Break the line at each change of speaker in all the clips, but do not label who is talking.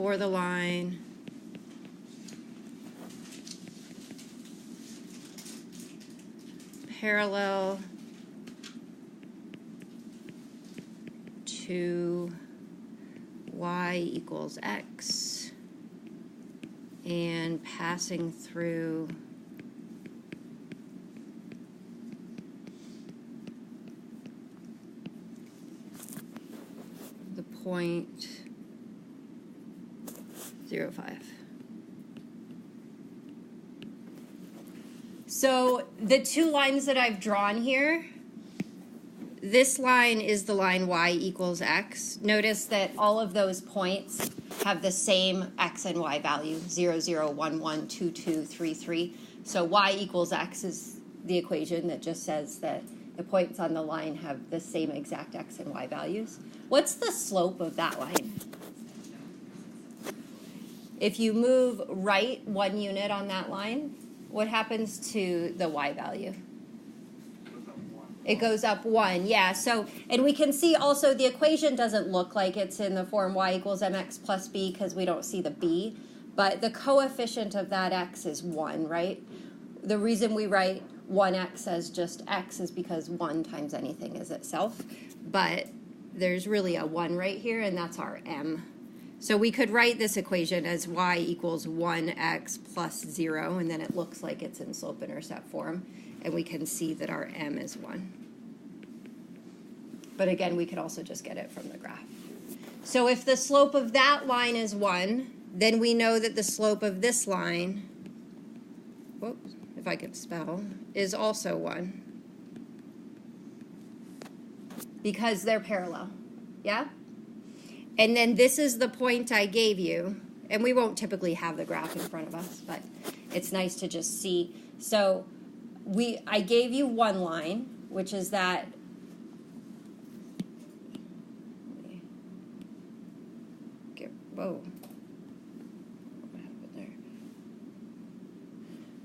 for the line parallel to y equals x and passing through the point 0.05. So the two lines that I've drawn here, this line is the line y equals x. Notice that all of those points have the same x and y value, 0, 0, 1, 1, 2, 2, 3, 3. So y equals x is the equation that just says that the points on the line have the same exact x and y values. What's the slope of that line? If you move right 1 unit on that line, what happens to the y value? It goes up 1, yeah. So, and we can see also the equation doesn't look like it's in the form y equals mx plus b because we don't see the b, but the coefficient of that x is 1, right? The reason we write 1x as just x is because 1 times anything is itself, but there's really a 1 right here, and that's our m. So we could write this equation as y equals 1x plus 0, and then it looks like it's in slope-intercept form, and we can see that our m is 1. But again, we could also just get it from the graph. So if the slope of that line is 1, then we know that the slope of this line, whoops, if I could spell, is also 1. Because they're parallel, yeah? And then this is the point I gave you, and we won't typically have the graph in front of us, but it's nice to just see. So I gave you one line, which is that whoa. What happened there?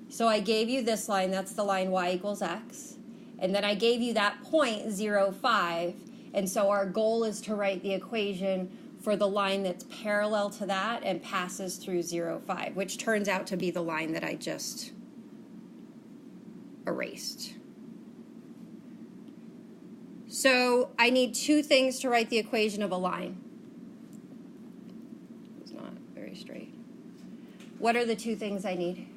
So I gave you this line, that's the line y equals x, and then I gave you that point 0.5, and so our goal is to write the equation for the line that's parallel to that and passes through 0.5, which turns out to be the line that I just erased. So I need two things to write the equation of a line. It's not very straight. What are the two things I need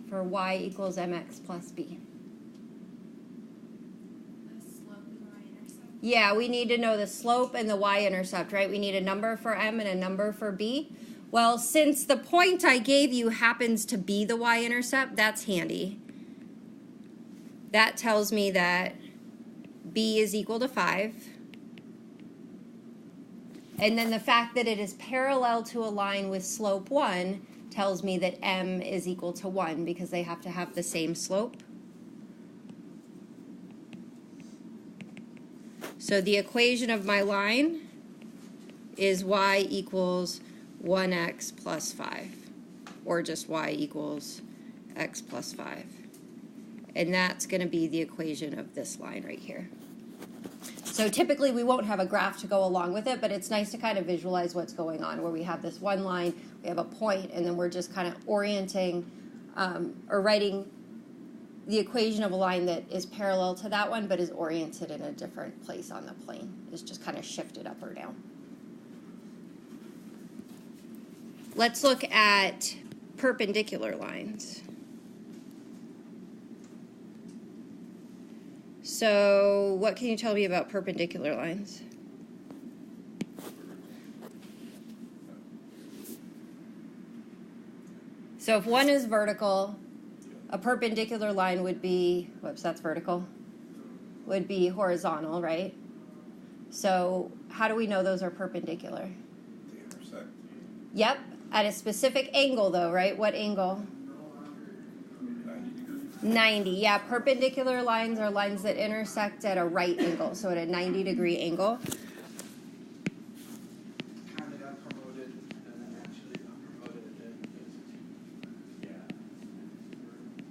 for y equals mx plus b? Yeah, we need to know the slope and the y-intercept, right? We need a number for m and a number for b. Well, since the point I gave you happens to be the y-intercept, that's handy. That tells me that b is equal to 5. And then the fact that it is parallel to a line with slope 1 tells me that m is equal to 1 because they have to have the same slope. So the equation of my line is y equals 1x plus 5, or just y equals x plus 5. And that's going to be the equation of this line right here. So typically we won't have a graph to go along with it, but it's nice to kind of visualize what's going on, where we have this one line, we have a point, and then we're just kind of orienting or writing the equation of a line that is parallel to that one but is oriented in a different place on the plane. It's just kind of shifted up or down. Let's look at perpendicular lines. So what can you tell me about perpendicular lines? So if one is vertical, a perpendicular line would be, whoops, that's vertical, would be horizontal, right? So how do we know those are perpendicular?
They intersect.
Yep, at a specific angle though, right? What angle?
90 degrees.
90, yeah. Perpendicular lines are lines that intersect at a right angle, so at a 90-degree angle.
Kind of got promoted and then actually got promoted again because, yeah,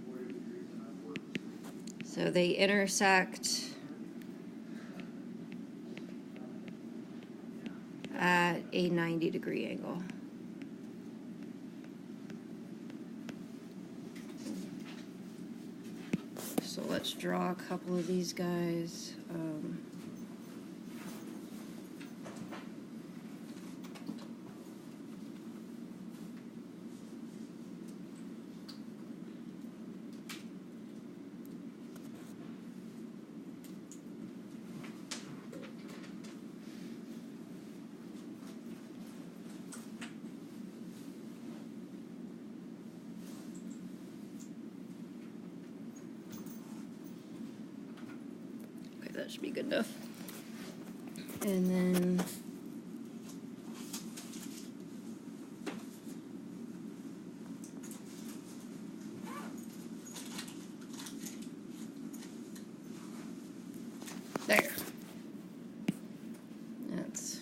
40 degrees and upwards.
So they intersect at a 90-degree angle. So let's draw a couple of these guys. That should be good enough. And then there. That's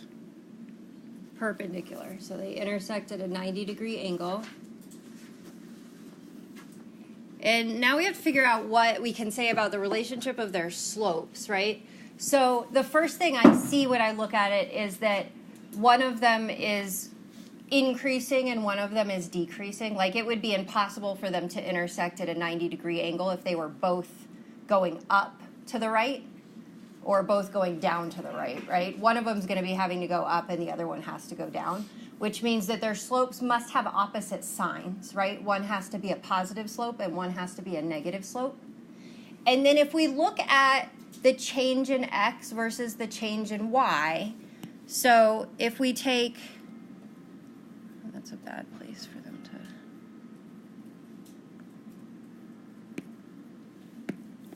perpendicular. So they intersect at a 90-degree angle. And now we have to figure out what we can say about the relationship of their slopes, right? So the first thing I see when I look at it is that one of them is increasing and one of them is decreasing. Like it would be impossible for them to intersect at a 90-degree angle if they were both going up to the right or both going down to the right, right? One of them is going to be having to go up and the other one has to go down, which means that their slopes must have opposite signs, right? One has to be a positive slope and one has to be a negative slope. And then if we look at the change in x versus the change in y, so if we take, that's a bad place for them to,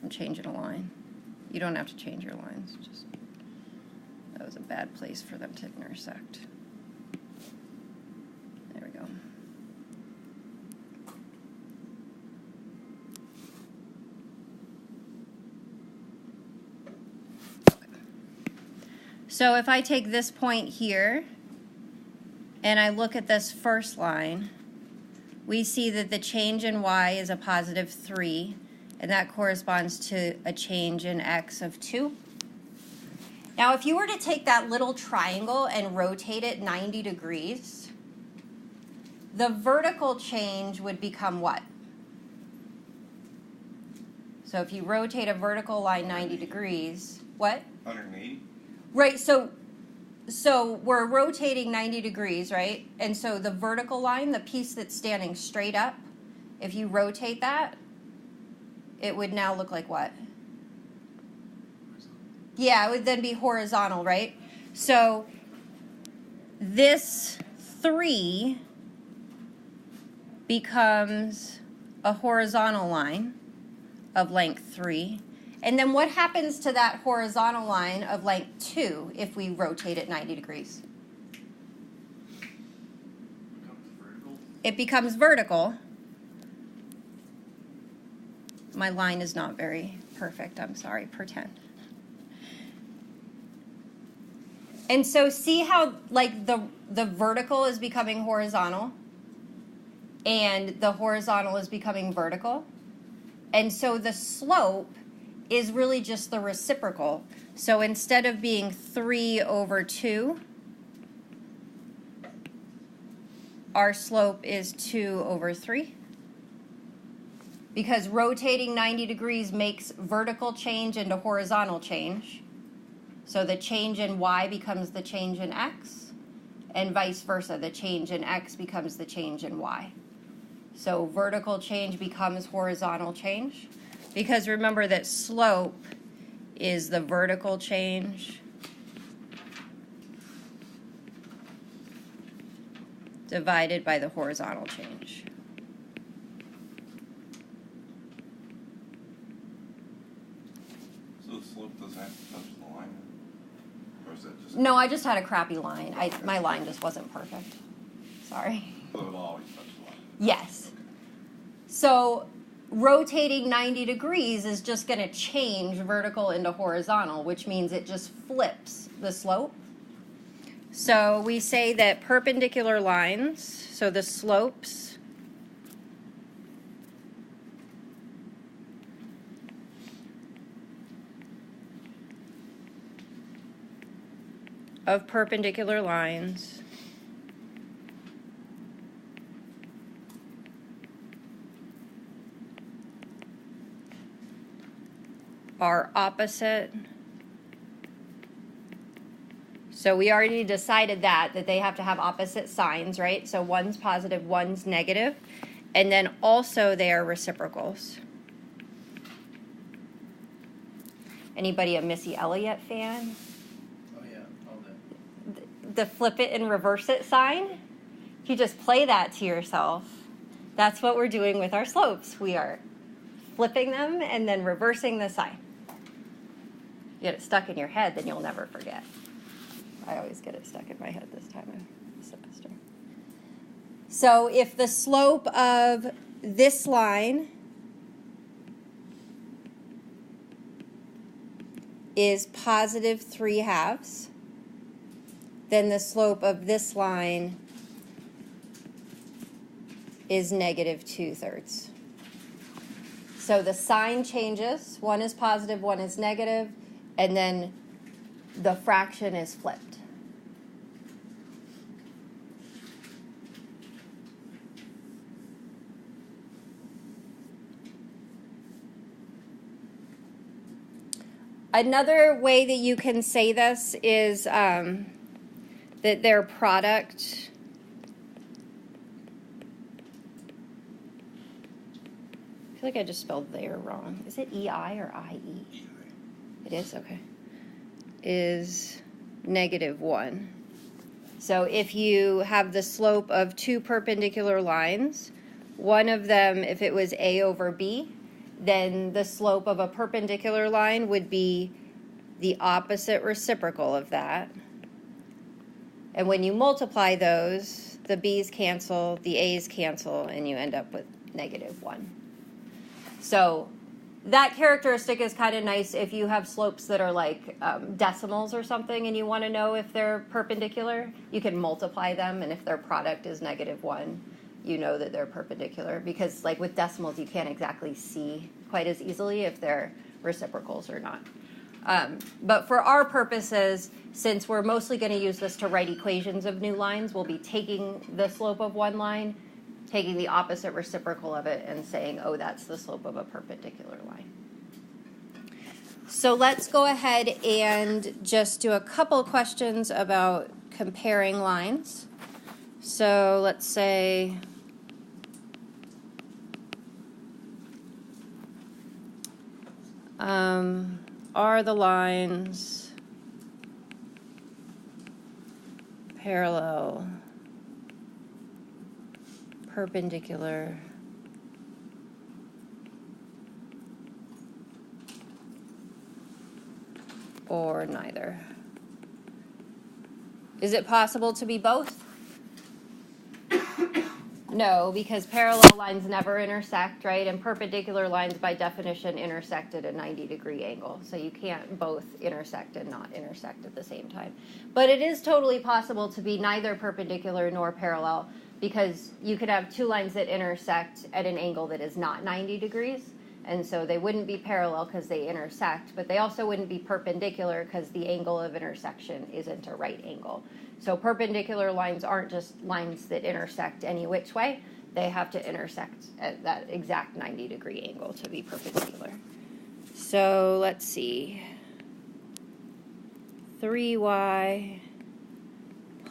I'm changing a line. You don't have to change your lines, just, that was a bad place for them to intersect. There we go. Okay. So if I take this point here and I look at this first line, we see that the change in y is a positive 3, and that corresponds to a change in x of 2. Now, if you were to take that little triangle and rotate it 90 degrees, the vertical change would become what? So if you rotate a vertical line 90 degrees, what?
180?
Right, so we're rotating 90 degrees, right? And so the vertical line, the piece that's standing straight up, if you rotate that, it would now look like what? Yeah, it would then be horizontal, right? So this 3 becomes a horizontal line of length 3. And then what happens to that horizontal line of length 2 if we rotate it 90 degrees? It becomes vertical. My line is not very perfect, I'm sorry, pretend. And so see how like the vertical is becoming horizontal and the horizontal is becoming vertical? And so the slope is really just the reciprocal. So instead of being 3 over 2, our slope is 2 over 3. Because rotating 90 degrees makes vertical change into horizontal change. So the change in y becomes the change in x, and vice versa. The change in x becomes the change in y. So vertical change becomes horizontal change. Because remember that slope is the vertical change divided by the horizontal change.
So the slope doesn't have to touch the line? Or is that just...
No, I just had a crappy line. My line just wasn't perfect. Sorry.
So it'll always touch the line?
Yes. So rotating 90 degrees is just going to change vertical into horizontal, which means it just flips the slope. So we say that perpendicular lines, so the slopes, of perpendicular lines are opposite. So we already decided that they have to have opposite signs, right? So one's positive, one's negative. And then also they are reciprocals. Anybody a Missy Elliott fan?
Oh yeah, all that.
The flip it and reverse it sign? You just play that to yourself. That's what we're doing with our slopes. We are flipping them and then reversing the sign. Get it stuck in your head, then you'll never forget. I always get it stuck in my head this time of the semester. So if the slope of this line is positive 3/2, then the slope of this line is negative 2/3. So the sign changes. One is positive, one is negative, and then the fraction is flipped. Another way that you can say this is that their product I feel like I just spelled there wrong. Is it EI or IE? It is? Okay. Is -1. So if you have the slope of two perpendicular lines, one of them, if it was A over B, then the slope of a perpendicular line would be the opposite reciprocal of that. And when you multiply those, the B's cancel, the A's cancel, and you end up with -1. So that characteristic is kind of nice if you have slopes that are like decimals or something and you want to know if they're perpendicular. You can multiply them, and if their product is -1, you know that they're perpendicular, because like with decimals you can't exactly see quite as easily if they're reciprocals or not. But for our purposes, since we're mostly going to use this to write equations of new lines, we'll be taking the slope of one line, taking the opposite reciprocal of it, and saying, oh, that's the slope of a perpendicular line. So let's go ahead and just do a couple questions about comparing lines. So let's say are the lines parallel, perpendicular, or neither? Is it possible to be both? No, because parallel lines never intersect, right? And perpendicular lines, by definition, intersect at a 90-degree angle. So you can't both intersect and not intersect at the same time. But it is totally possible to be neither perpendicular nor parallel, because you could have two lines that intersect at an angle that is not 90 degrees. And so they wouldn't be parallel because they intersect, but they also wouldn't be perpendicular because the angle of intersection isn't a right angle. So perpendicular lines aren't just lines that intersect any which way. They have to intersect at that exact 90-degree angle to be perpendicular. So let's see. 3y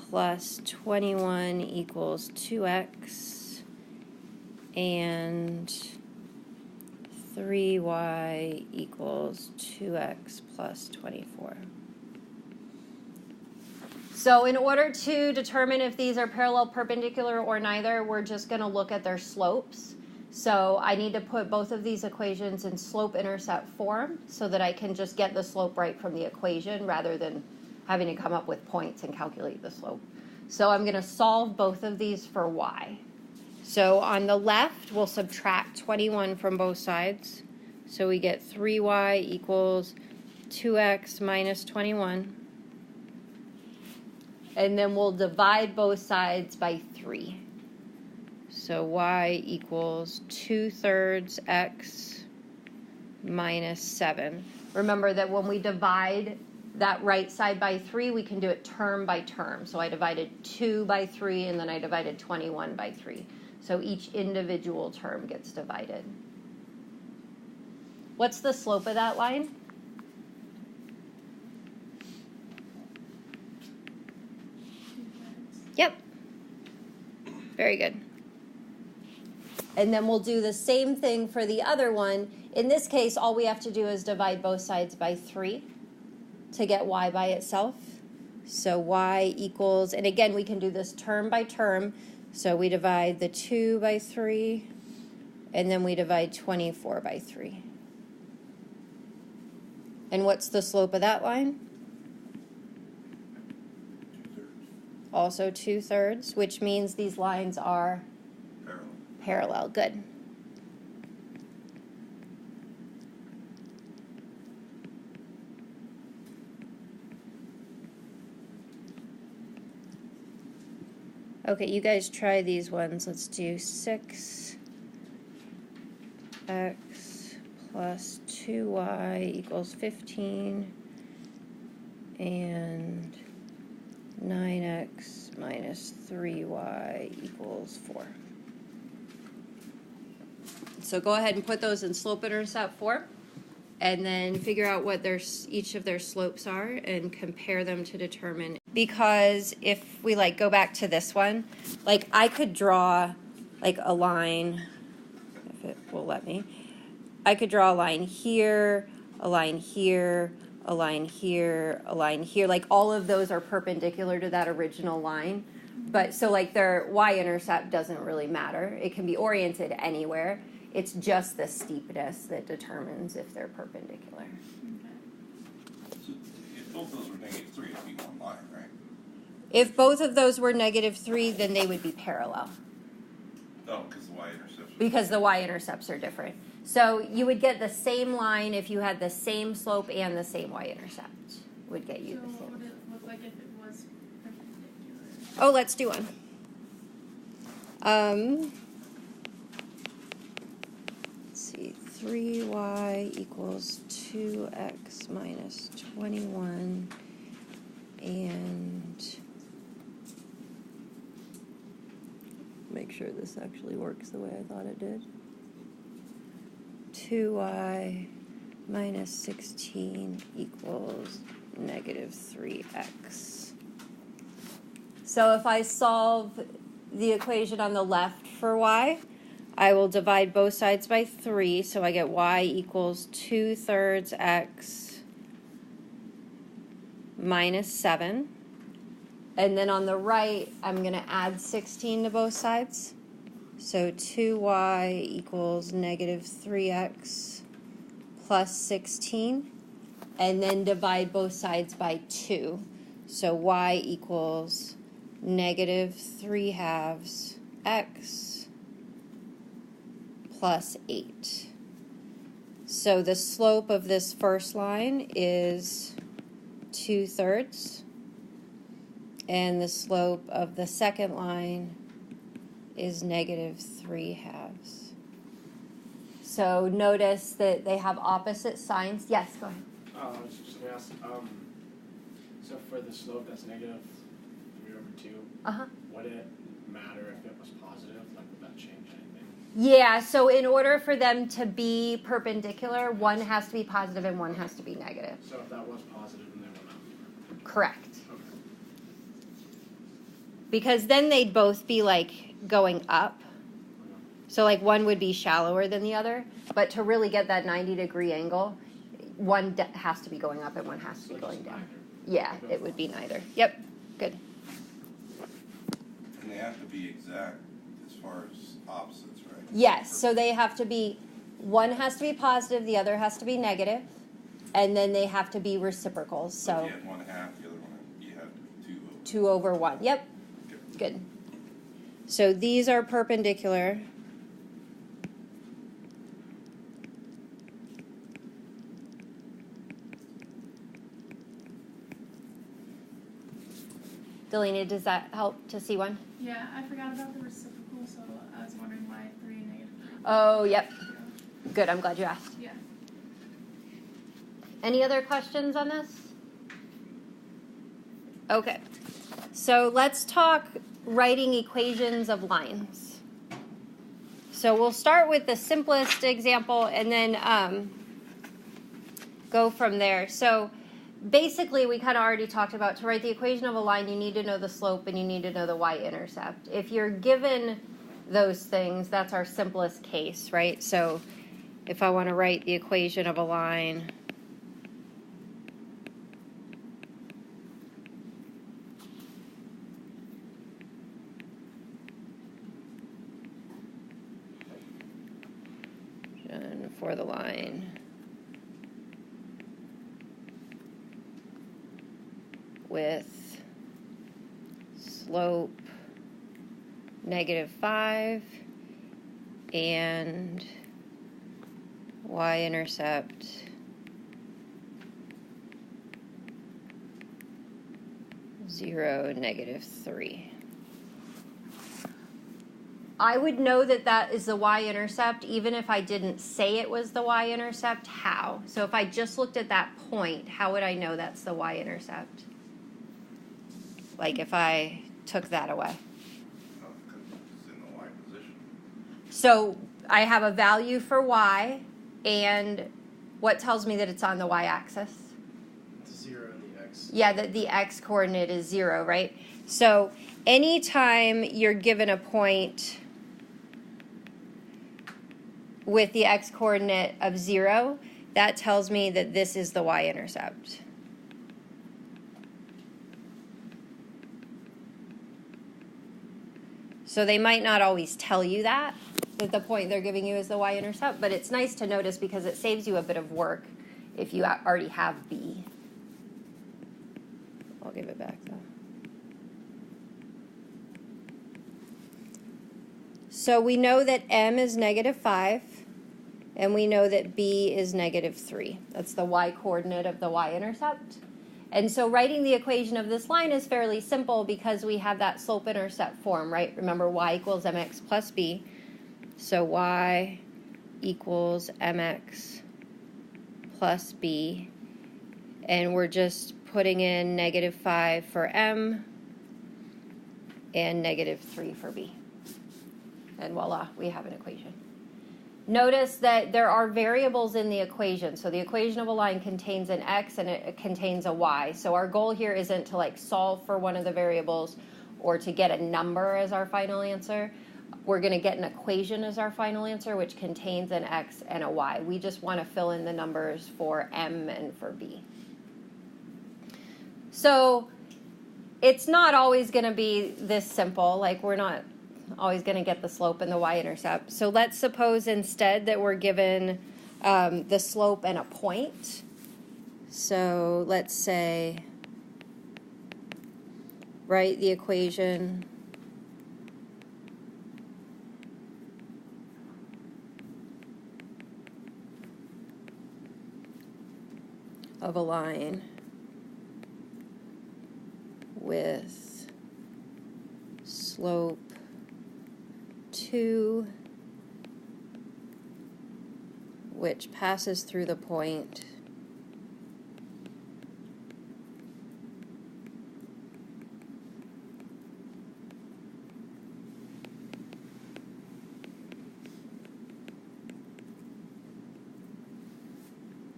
plus 21 equals 2x, and 3y equals 2x plus 24. So in order to determine if these are parallel, perpendicular, or neither, we're just going to look at their slopes. So I need to put both of these equations in slope-intercept form so that I can just get the slope right from the equation rather than having to come up with points and calculate the slope. So I'm going to solve both of these for y. So on the left, we'll subtract 21 from both sides. So we get 3y equals 2x minus 21. And then we'll divide both sides by 3. So y equals 2/3 x minus 7. Remember that when we divide that right side by 3, we can do it term by term. So I divided 2 by 3, and then I divided 21 by 3. So each individual term gets divided. What's the slope of that line? Yep. Very good. And then we'll do the same thing for the other one. In this case, all we have to do is divide both sides by 3 to get y by itself. So y equals, and again, we can do this term by term. So we divide the 2 by 3, and then we divide 24 by 3. And what's the slope of that line?
2/3.
Also 2/3, which means these lines are
Parallel.
parallel. Good. Okay, you guys try these ones. Let's do 6x plus 2y equals 15 and 9x minus 3y equals 4. So go ahead and put those in slope-intercept form, and then figure out what each of their slopes are and compare them to determine. Because if we go back to this one, I could draw a line, if it will let me. I could draw a line here, a line here, a line here, a line here. All of those are perpendicular to that original line. But so their y-intercept doesn't really matter. It can be oriented anywhere. It's just the steepness that determines if they're perpendicular.
So if both those were -3, it'd be one line, right?
If both of those were -3, then they would be parallel.
Oh, because the y-intercepts.
Because the y-intercepts are different. So you would get the same line if you had the same slope and the same y-intercept. Would get you
So
the
what
same.
would it look like if it was perpendicular?
Oh, let's do one. Let's see, 3y equals 2x minus 21, and make sure this actually works the way I thought it did. 2y minus 16 equals -3x. So if I solve the equation on the left for y, I will divide both sides by 3, so I get y equals 2/3 x minus 7. And then on the right, I'm going to add 16 to both sides. So 2y equals -3x plus 16. And then divide both sides by 2. So y equals -3/2 x plus 8. So the slope of this first line is 2/3. And the slope of the second line is -3/2. So notice that they have opposite signs. Yes, go ahead.
I was just going to ask, so for the slope that's -3/2, would it matter if it was positive? Would that change anything?
Yeah, so in order for them to be perpendicular, one has to be positive and one has to be negative.
So if that was positive, then they would not be perpendicular.
Correct.
Okay.
Because then they'd both be going up. So one would be shallower than the other. But to really get that 90-degree angle, one has to be going up and one has to be going down. Yeah, it would be neither. Yep, good.
And they have to be exact as far as opposites, right?
Yes, so they have to be, one has to be positive, the other has to be negative, and then they have to be reciprocals.
So
So
if you had 1/2, the other one, you have 2/2.
2/1. Yep, good. So these are perpendicular. Delaney, does that help to see one?
Yeah, I forgot about the reciprocal, so I was wondering why 3 and -3.
Oh, yep. Good, I'm glad you asked.
Yeah.
Any other questions on this? Okay, so let's talk writing equations of lines. So we'll start with the simplest example and then go from there. So basically, we kind of already talked about, to write the equation of a line, you need to know the slope and you need to know the y-intercept. If you're given those things, that's our simplest case, right? So if I want to write the equation of a line, and for the line with slope -5 and y-intercept (0, -3). I would know that that is the y-intercept even if I didn't say it was the y-intercept. How? So if I just looked at that point, how would I know that's the y-intercept? Like if I took that away.
Because it's in the y position.
So I have a value for y, and what tells me that it's on the y-axis?
It's 0 in the x.
Yeah, that the x coordinate is 0, right? So anytime you're given a point with the x coordinate of 0, that tells me that this is the y-intercept. So they might not always tell you that the point they're giving you is the y-intercept, but it's nice to notice because it saves you a bit of work if you already have b. I'll give it back though. So we know that m is -5, and we know that b is -3. That's the y-coordinate of the y-intercept. And so writing the equation of this line is fairly simple because we have that slope-intercept form, right? Remember, y equals mx plus b. So y equals mx plus b. And we're just putting in -5 for m and -3 for b. And voila, we have an equation. Notice that there are variables in the equation. So the equation of a line contains an x and it contains a y. So our goal here isn't to like solve for one of the variables or to get a number as our final answer. We're going to get an equation as our final answer, which contains an x and a y. We just want to fill in the numbers for m and for b. So it's not always going to be this simple. Like we're not always going to get the slope and the y-intercept. So let's suppose instead that we're given the slope and a point. So let's say write the equation of a line with slope 2, which passes through the point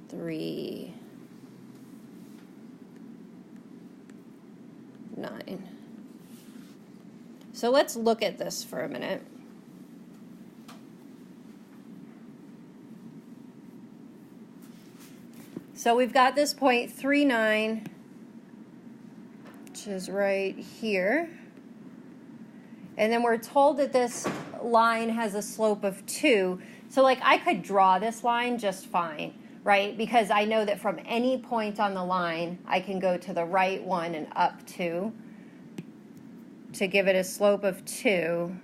(3, 9). So let's look at this for a minute. So we've got this point 3, 9, which is right here. And then we're told that this line has a slope of 2. So like I could draw this line just fine, right? Because I know that from any point on the line, I can go to the right one and up 2 to give it a slope of 2.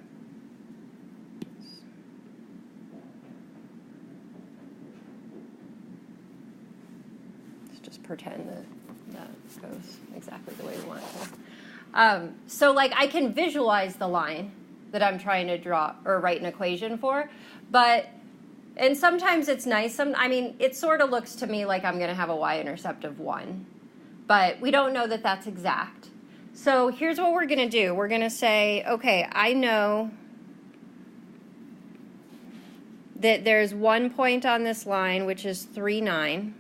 Pretend that that goes exactly the way we want it to. So like I can visualize the line that I'm trying to draw or write an equation for, and sometimes it's nice. I mean, it sort of looks to me like I'm going to have a y-intercept of 1, but we don't know that that's exact. So here's what we're going to do. We're going to say, okay, I know that there's one point on this line, which is 3, 9.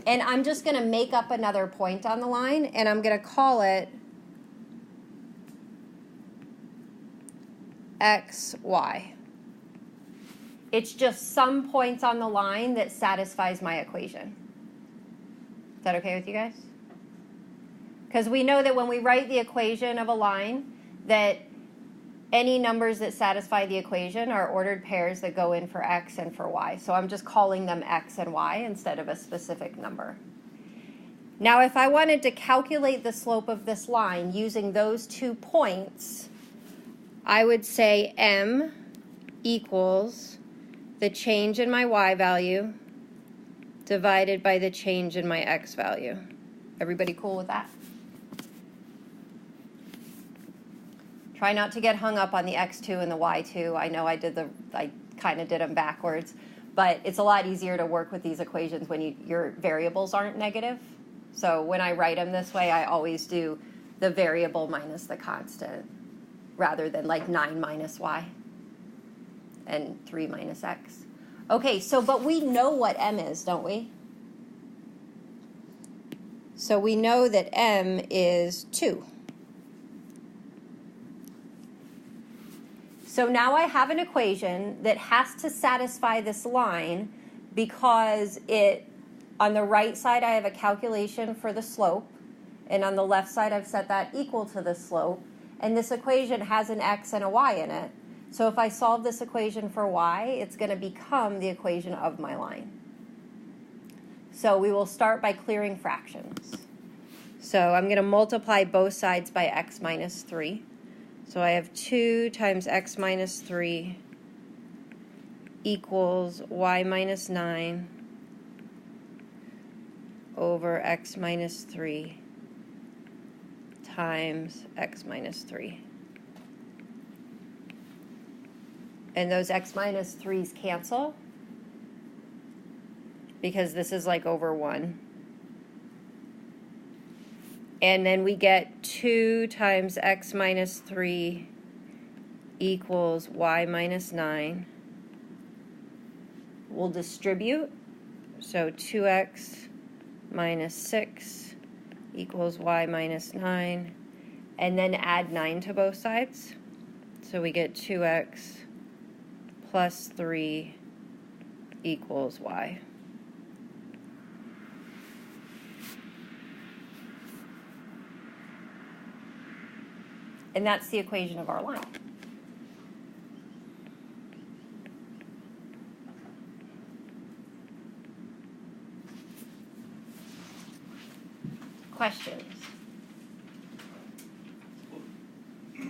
And I'm just going to make up another point on the line, and I'm going to call it x, y. It's just some points on the line that satisfies my equation. Is that okay with you guys? Because we know that when we write the equation of a line, that any numbers that satisfy the equation are ordered pairs that go in for x and for y. So I'm just calling them x and y instead of a specific number. Now, if I wanted to calculate the slope of this line using those 2 points, I would say m equals the change in my y value divided by the change in my x value. Everybody cool with that? Try not to get hung up on the x2 and the y2. I know I kind of did them backwards, but it's a lot easier to work with these equations when your variables aren't negative. So when I write them this way, I always do the variable minus the constant rather than like 9 minus y and 3 minus x. Okay, so but we know what m is, don't we? So we know that m is 2. So now I have an equation that has to satisfy this line because on the right side I have a calculation for the slope, and on the left side I've set that equal to the slope, and this equation has an x and a y in it. So if I solve this equation for y, it's going to become the equation of my line. So we will start by clearing fractions. So I'm going to multiply both sides by x minus 3. So I have 2 times x minus 3 equals y minus 9 over x minus 3 times x minus 3. And those x minus 3's cancel because this is like over 1. And then we get 2 times x minus 3 equals y minus 9. We'll distribute. So 2x minus 6 equals y minus 9. And then add 9 to both sides. So we get 2x plus 3 equals y. And that's the equation of our line. Questions?
Do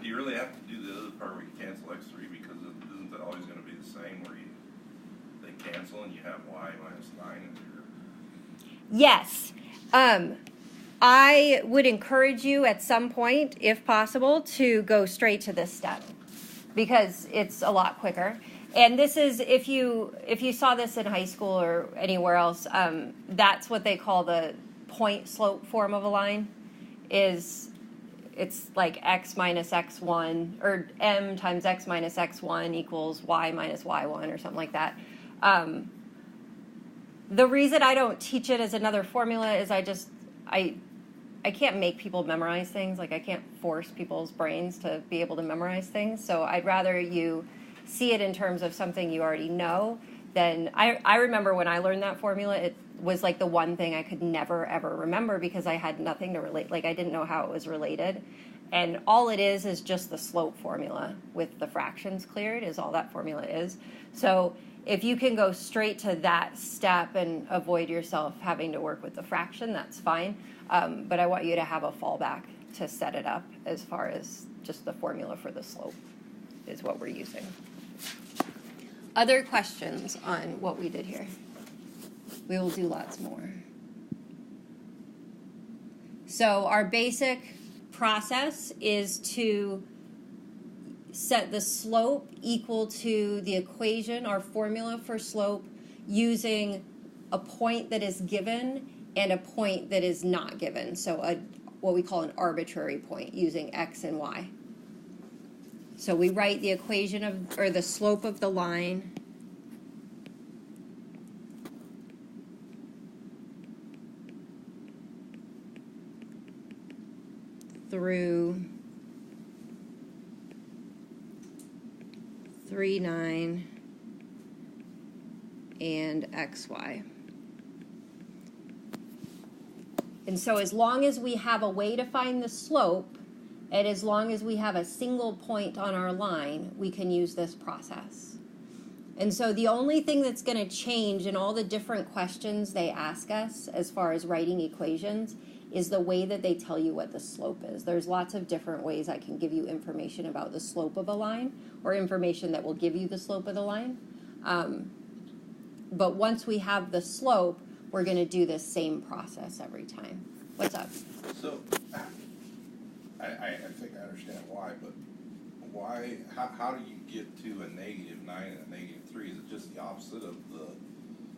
you really have to do the other part where you cancel x3 because isn't that always going to be the same where they cancel and you have y minus 9 as your...
Yes. I would encourage you at some point, if possible, to go straight to this step because it's a lot quicker. And this is, if you saw this in high school or anywhere else, that's what they call the point slope form of a line. It's like x minus x1, or m times x minus x1 equals y minus y1 or something like that. The reason I don't teach it as another formula is I can't make people memorize things. Like I can't force people's brains to be able to memorize things. So I'd rather you see it in terms of something you already know. Then I remember when I learned that formula, it was like the one thing I could never ever remember because I had nothing to relate. Like I didn't know how it was related. And all it is just the slope formula with the fractions cleared is all that formula is. So if you can go straight to that step and avoid yourself having to work with the fraction, that's fine. But I want you to have a fallback to set it up as far as just the formula for the slope is what we're using. Other questions on what we did here? We will do lots more. So our basic process is to set the slope equal to the equation, our formula for slope, using a point that is given and a point that is not given, so what we call an arbitrary point using x and y. So we write the equation of, or the slope of the line through 3, 9, and xy. And so as long as we have a way to find the slope, and as long as we have a single point on our line, we can use this process. And so the only thing that's going to change in all the different questions they ask us as far as writing equations is the way that they tell you what the slope is. There's lots of different ways I can give you information about the slope of a line, or information that will give you the slope of the line. But once we have the slope, we're going to do this same process every time. What's up?
So, I think I understand why, but why, how do you get to a -9 and a -3? Is it just the opposite of the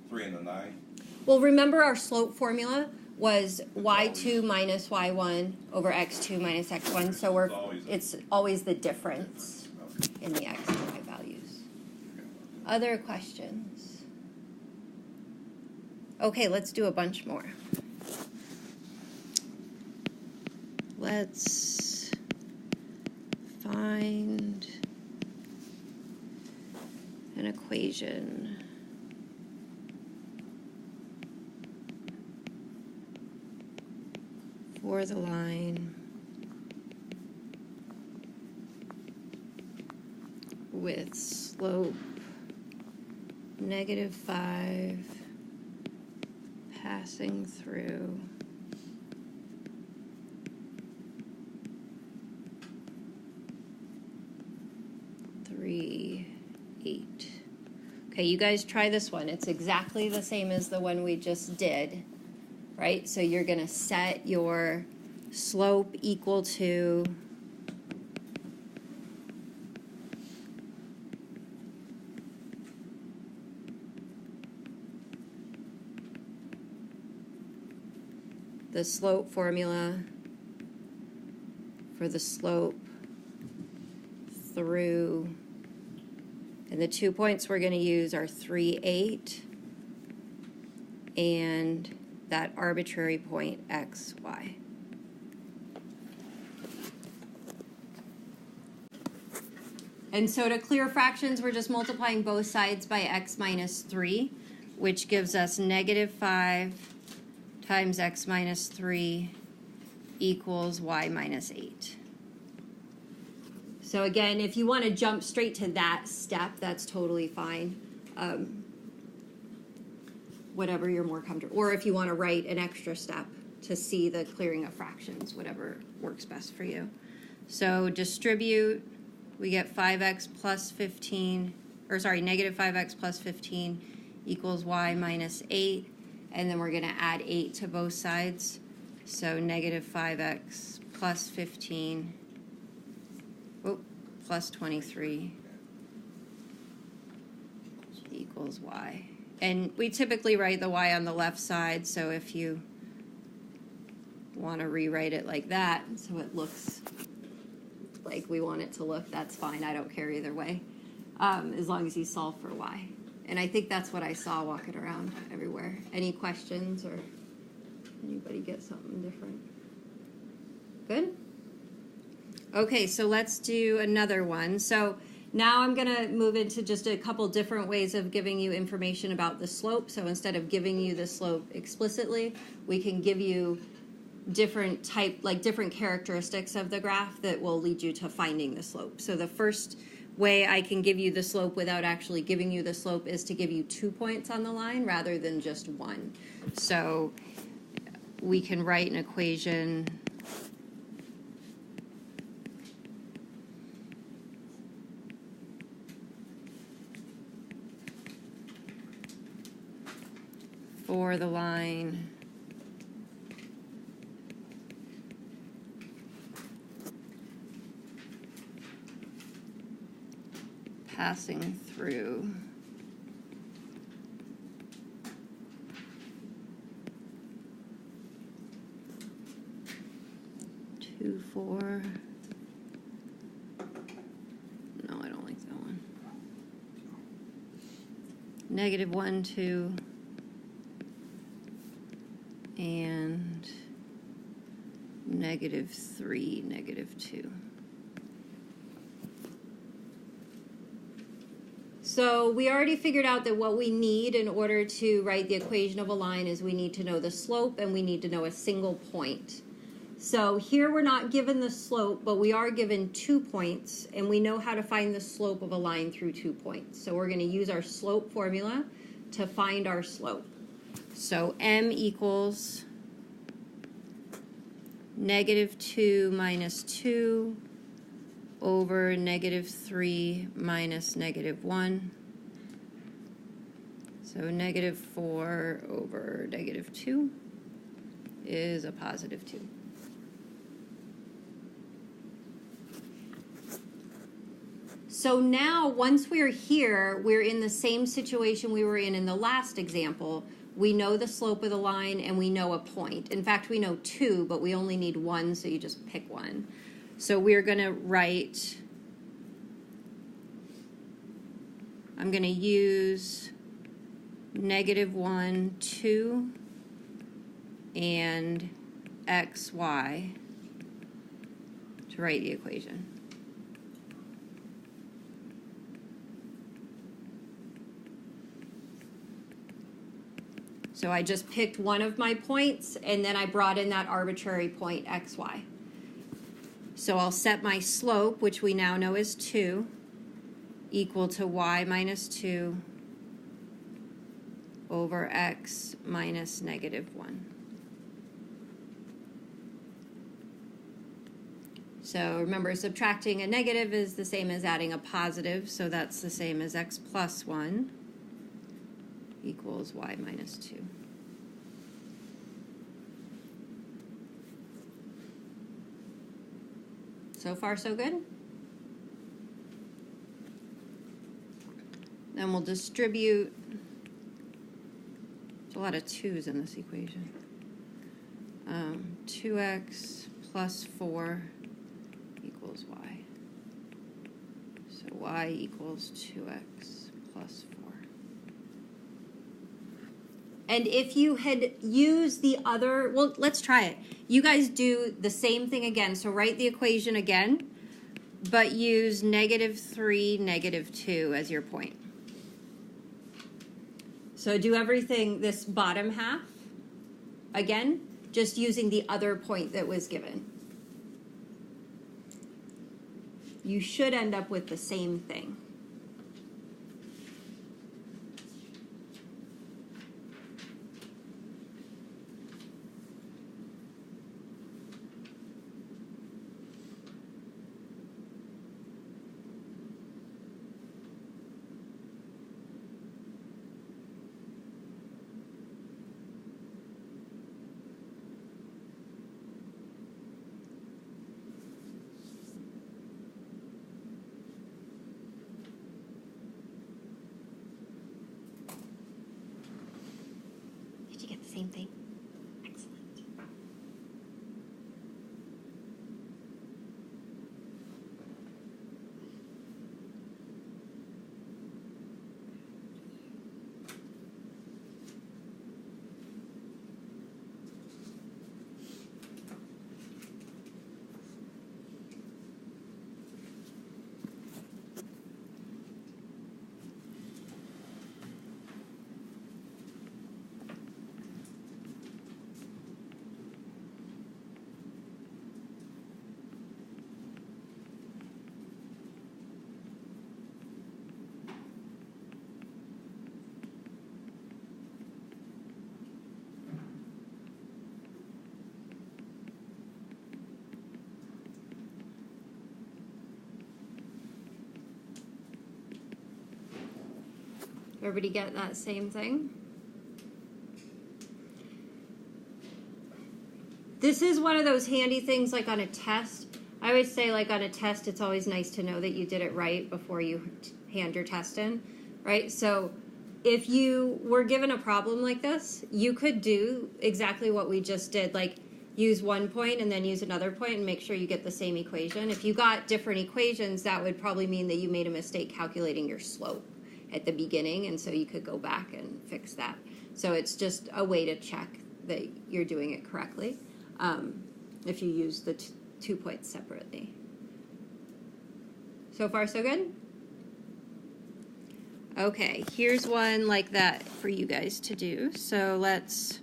3 and the 9?
Well, remember our slope formula was y2 minus y1 over x2 minus x1, so it's always the difference in the x and y values. Other questions? Okay, let's do a bunch more. Let's find an equation for the line with slope -5 passing through 3, 8. Okay, you guys try this one. It's exactly the same as the one we just did, right? So you're going to set your slope equal to the slope formula for the slope through, and the 2 points we're going to use are 3, 8 and that arbitrary point x, y. And so to clear fractions, we're just multiplying both sides by x minus 3, which gives us -5 times x minus 3 equals y minus 8. So again, if you want to jump straight to that step, that's totally fine. Whatever you're more comfortable. Or if you want to write an extra step to see the clearing of fractions, whatever works best for you. So distribute, we get 5x plus 15, or sorry, -5x plus 15 equals y minus 8. And then we're going to add 8 to both sides. So -5x plus 15 plus 23 equals y. And we typically write the y on the left side, so if you want to rewrite it like that, so it looks like we want it to look, that's fine. I don't care either way, as long as you solve for y. And I think that's what I saw walking around everywhere. Any questions, or anybody get something different? Good? Okay, so let's do another one. So now I'm going to move into just a couple different ways of giving you information about the slope. So instead of giving you the slope explicitly, we can give you different different characteristics of the graph that will lead you to finding the slope. So the first way I can give you the slope without actually giving you the slope is to give you 2 points on the line rather than just one. So we can write an equation for the line passing through 2, 4. No, I don't like that one. Negative 1, 2. And negative 3, negative 2. So we already figured out that what we need in order to write the equation of a line is we need to know the slope and we need to know a single point. So here we're not given the slope, but we are given 2 points, and we know how to find the slope of a line through 2 points. So we're going to use our slope formula to find our slope. So m equals negative 2 minus 2 over negative 3 minus negative 1. So negative 4 over negative 2 is a positive 2. So now, once we're here, we're in the same situation we were in the last example. We know the slope of the line and we know a point. In fact, we know 2, but we only need 1, so you just pick one. So we're going to write, I'm going to use negative 1, 2, and xy to write the equation. So I just picked one of my points, and then I brought in that arbitrary point, xy. So I'll set my slope, which we now know is 2, equal to y minus 2 over x minus negative 1. So remember, subtracting a negative is the same as adding a positive, so that's the same as x plus 1 equals y minus 2. So far, so good? Then we'll distribute. There's a lot of 2's in this equation. 2x plus 4 equals y. So y equals 2x plus 4. And if you had used the other, well, let's try it. You guys do the same thing again. So write the equation again, but use negative 3, negative 2 as your point. So do everything, this bottom half, again, just using the other point that was given. You should end up with the same thing. Same thing. Excellent. Everybody get that same thing? This is one of those handy things like on a test. I always say like on a test, it's always nice to know that you did it right before you hand your test in, right? So if you were given a problem like this, you could do exactly what we just did. Like use one point and then use another point and make sure you get the same equation. If you got different equations, that would probably mean that you made a mistake calculating your slope at the beginning, and so you could go back and fix that. So it's just a way to check that you're doing it correctly if you use the 2 points separately. So far, so good? Okay, here's one like that for you guys to do. So let's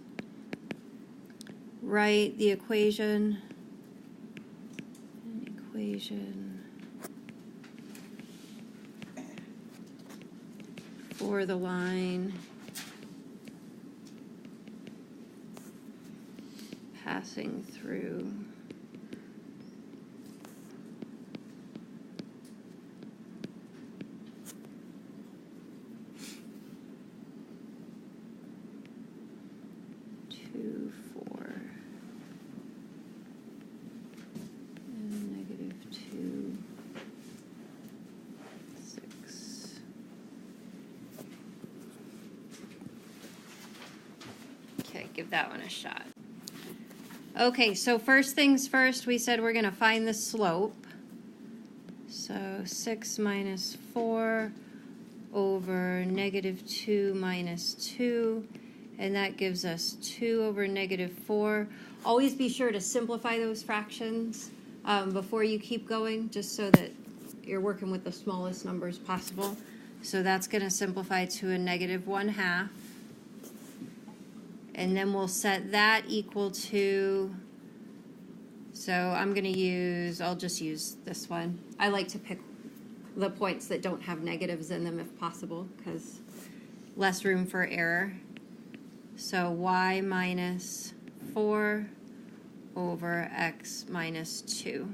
write the equation. For the line passing through give that one a shot. Okay, so first things first, we said we're going to find the slope. So 6 minus 4 over negative 2 minus 2, and that gives us 2 over negative 4. Always be sure to simplify those fractions before you keep going, just so that you're working with the smallest numbers possible. So that's going to simplify to a negative 1/2. And then we'll set that equal to, so I'll just use this one. I like to pick the points that don't have negatives in them if possible, because less room for error. So y minus 4 over x minus 2.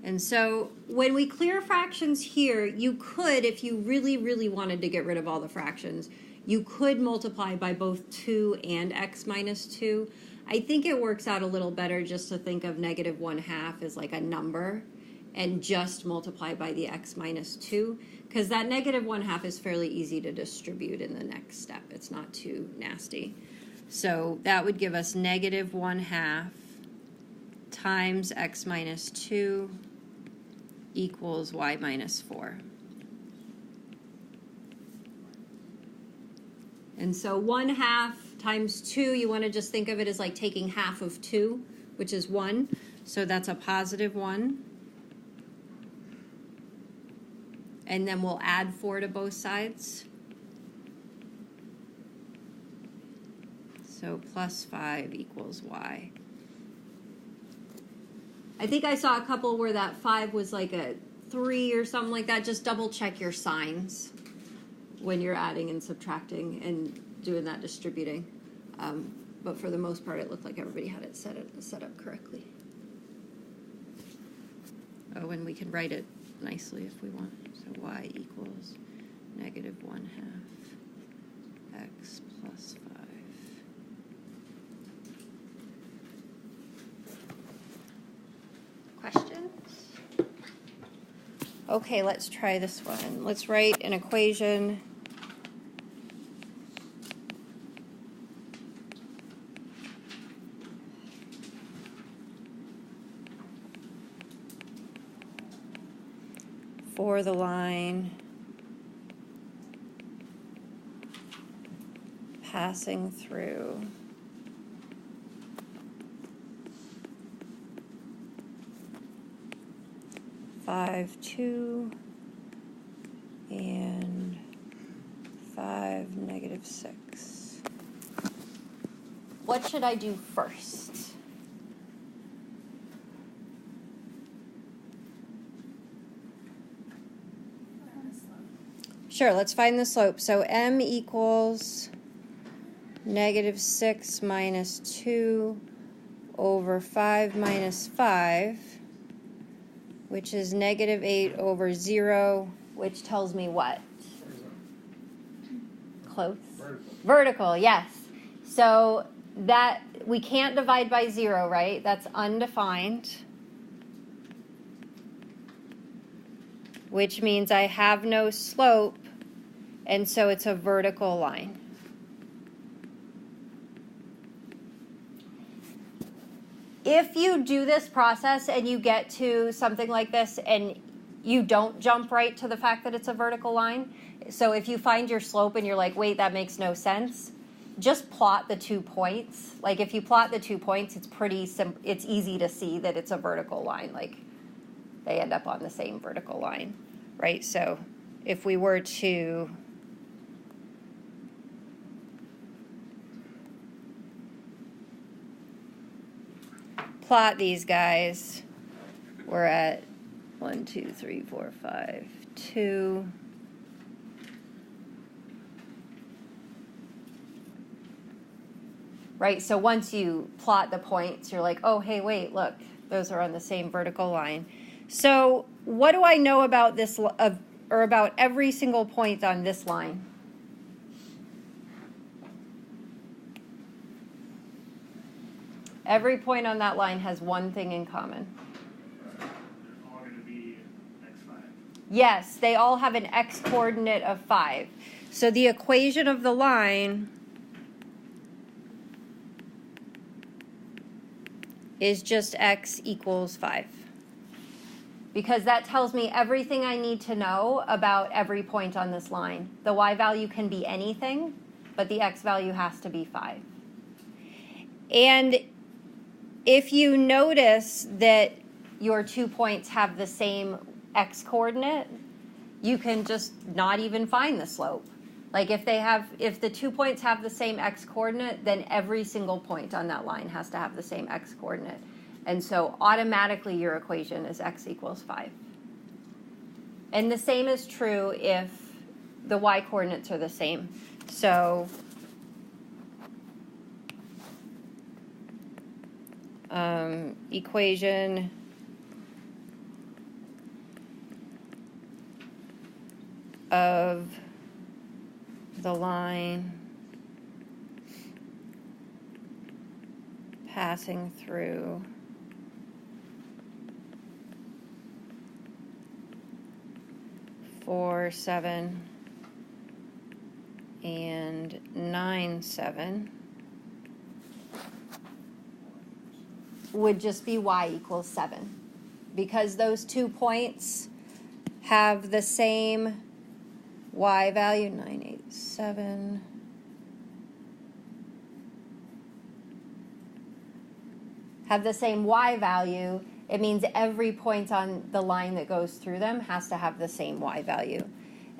And so when we clear fractions here, you could, if you really, really wanted to get rid of all the fractions, you could multiply by both 2 and x minus 2. I think it works out a little better just to think of negative 1/2 as like a number and just multiply by the x minus 2, because that negative 1/2 is fairly easy to distribute in the next step. It's not too nasty. So that would give us negative 1/2 times x minus 2 equals y minus 4. And so 1/2 times 2, you want to just think of it as like taking half of 2, which is 1. So that's a positive 1. And then we'll add 4 to both sides. So plus 5 equals y. I think I saw a couple where that 5 was like a 3 or something like that. Just double check your signs when you're adding and subtracting and doing that distributing. But for the most part, it looked like everybody had it set up correctly. Oh, and we can write it nicely if we want. So y equals negative 1/2 x plus 5. Questions? Okay, let's try this one. Let's write an equation for the line passing through five, 2, and 5, negative 6. What should I do first? Sure, let's find the slope. So m equals negative 6 minus 2 over 5 minus 5, which is negative 8 over 0, which tells me what? Close. Vertical, yes. So that we can't divide by 0, right? That's undefined. Which means I have no slope, and so it's a vertical line. if you do this process and you get to something like this and you don't jump right to the fact that it's a vertical line, so if you find your slope and you're like, wait, that makes no sense, just plot the 2 points. Like if you plot the 2 points, it's pretty it's easy to see that it's a vertical line. Like they end up on the same vertical line, right? So if we were to plot these guys, we're at 1, 2, 3, 4, 5, 2. Right, so once you plot the points, you're like, oh, hey, wait, look, those are on the same vertical line. So what do I know about this, or about every single point on this line? Every point on that line has one thing in common.
They're all going to be x5.
Yes, they all have an x-coordinate of 5. So the equation of the line is just x equals 5. Because that tells me everything I need to know about every point on this line. The y value can be anything, but the x value has to be 5. And if you notice that your 2 points have the same x-coordinate, you can just not even find the slope. Like if the 2 points have the same x-coordinate, then every single point on that line has to have the same x-coordinate. And so automatically your equation is x equals 5. And the same is true if the y-coordinates are the same. So equation of the line passing through four, 7, and 9, 7 would just be y equals 7, because those 2 points have the same y value, 9, 8, 7. Have the same y value. It means every point on the line that goes through them has to have the same y value.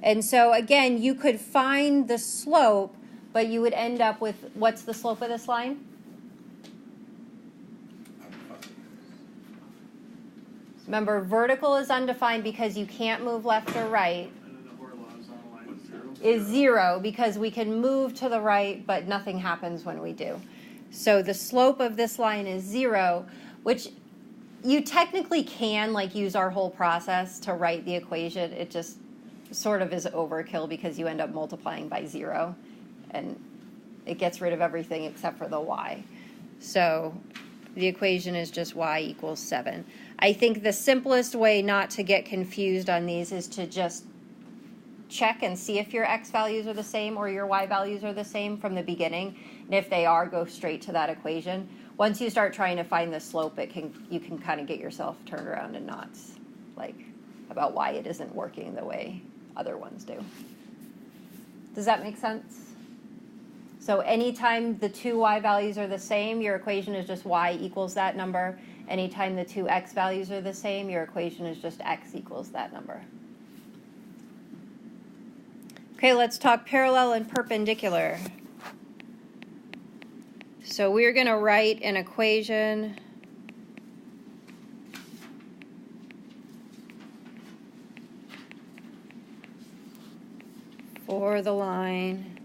And so again, you could find the slope, but you would end up with, what's the slope of this line? Remember, vertical is undefined because you can't move left or right.
And then the horizontal line
Is 0 because we can move to the right, but nothing happens when we do. So the slope of this line is 0, which you technically can use our whole process to write the equation. It just sort of is overkill because you end up multiplying by 0, and it gets rid of everything except for the y. So the equation is just y equals 7. I think the simplest way not to get confused on these is to just check and see if your x values are the same or your y values are the same from the beginning. And if they are, go straight to that equation. Once you start trying to find the slope, you can kind of get yourself turned around in knots, about why it isn't working the way other ones do. Does that make sense? So anytime the 2 y values are the same, your equation is just y equals that number. Anytime the 2 x values are the same, your equation is just x equals that number. Okay, let's talk parallel and perpendicular. So we're going to write an equation for the line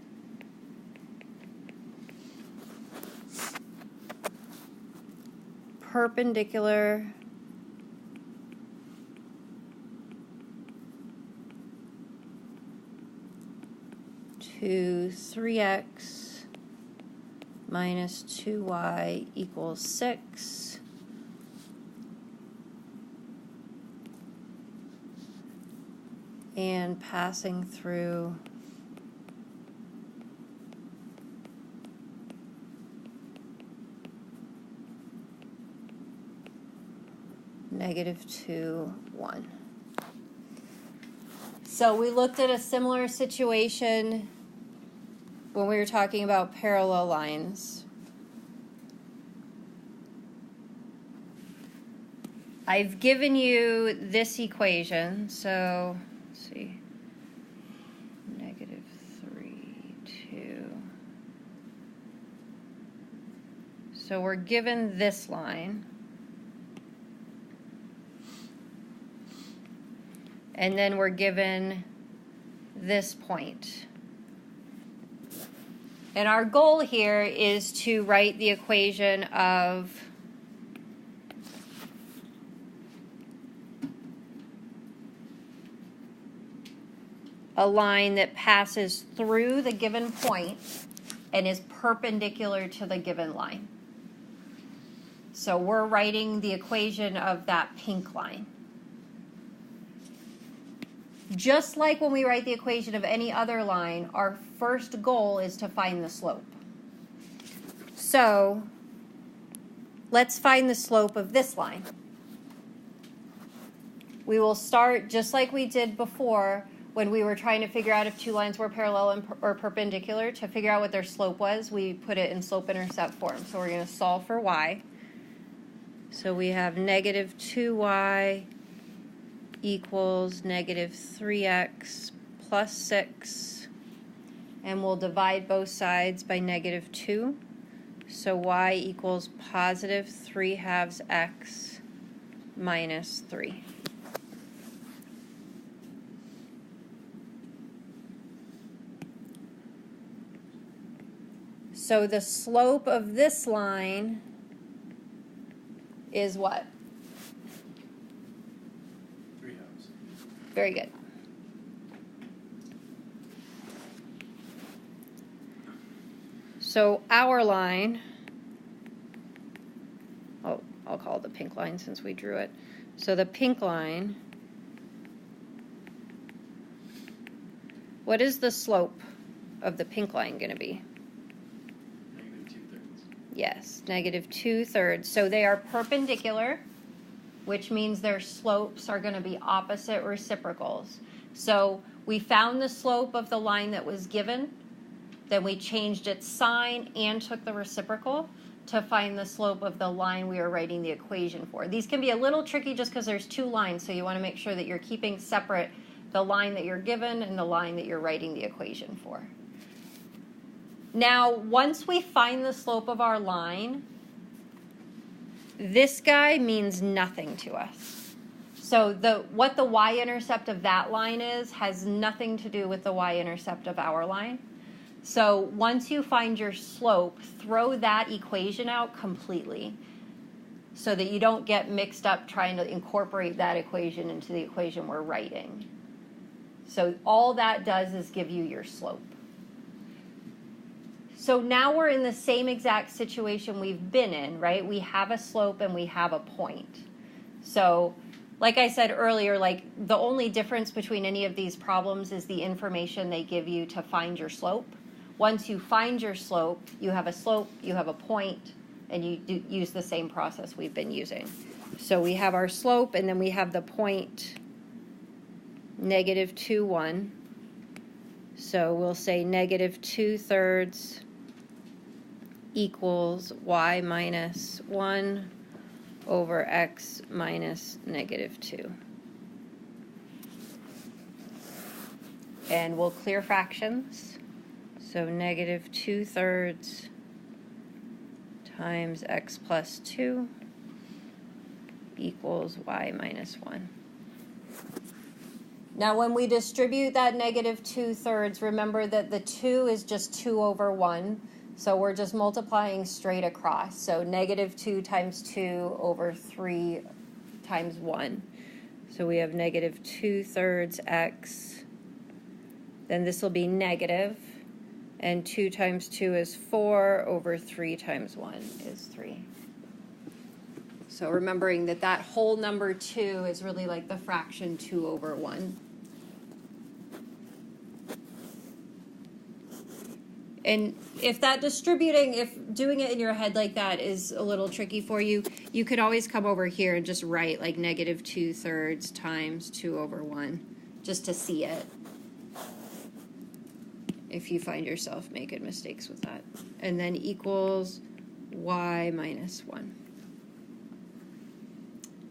perpendicular to 3x minus 2y equals 6. And passing through -2, 1. So we looked at a similar situation when we were talking about parallel lines. I've given you this equation, so let's see, -3, 2. So we're given this line. And then we're given this point. And our goal here is to write the equation of a line that passes through the given point and is perpendicular to the given line. So we're writing the equation of that pink line. Just like when we write the equation of any other line, our first goal is to find the slope. So let's find the slope of this line. We will start just like we did before when we were trying to figure out if two lines were parallel or perpendicular. To figure out what their slope was, we put it in slope-intercept form. So we're going to solve for y. So we have -2y equals -3x plus 6, and we'll divide both sides by -2. So y equals +3/2 x minus 3. So the slope of this line is what?
3/2.
Very good. So our line, oh, I'll call it the pink line since we drew it. So the pink line, what is the slope of the pink line going to be?
-2/3.
Yes, -2/3. So they are perpendicular, which means their slopes are going to be opposite reciprocals. So we found the slope of the line that was given, then we changed its sign and took the reciprocal to find the slope of the line we are writing the equation for. These can be a little tricky just because there's two lines, so you want to make sure that you're keeping separate the line that you're given and the line that you're writing the equation for. Now, once we find the slope of our line, this guy means nothing to us. So what the y-intercept of that line is has nothing to do with the y-intercept of our line. So once you find your slope, throw that equation out completely so that you don't get mixed up trying to incorporate that equation into the equation we're writing. So all that does is give you your slope. So now we're in the same exact situation we've been in, right? We have a slope and we have a point. So like I said earlier, like the only difference between any of these problems is the information they give you to find your slope. Once you find your slope, you have a point, and you use the same process we've been using. So we have our slope, and then we have the point -2, 1. So we'll say -2/3 equals y minus 1 over x minus -2. And we'll clear fractions. So -2/3 times x plus 2 equals y minus 1. Now when we distribute that -2/3, remember that the 2 is just 2 over 1. So we're just multiplying straight across. So -2 times 2 over 3 times 1. So we have -2/3 x. Then this will be negative. And 2 times 2 is 4 over 3 times 1 is 3. So remembering that that whole number 2 is really like the fraction 2 over 1. And if that distributing, if doing it in your head like that is a little tricky for you, you could always come over here and just write like negative 2/3 times 2/1, just to see it. If you find yourself making mistakes with that. And then equals y minus 1.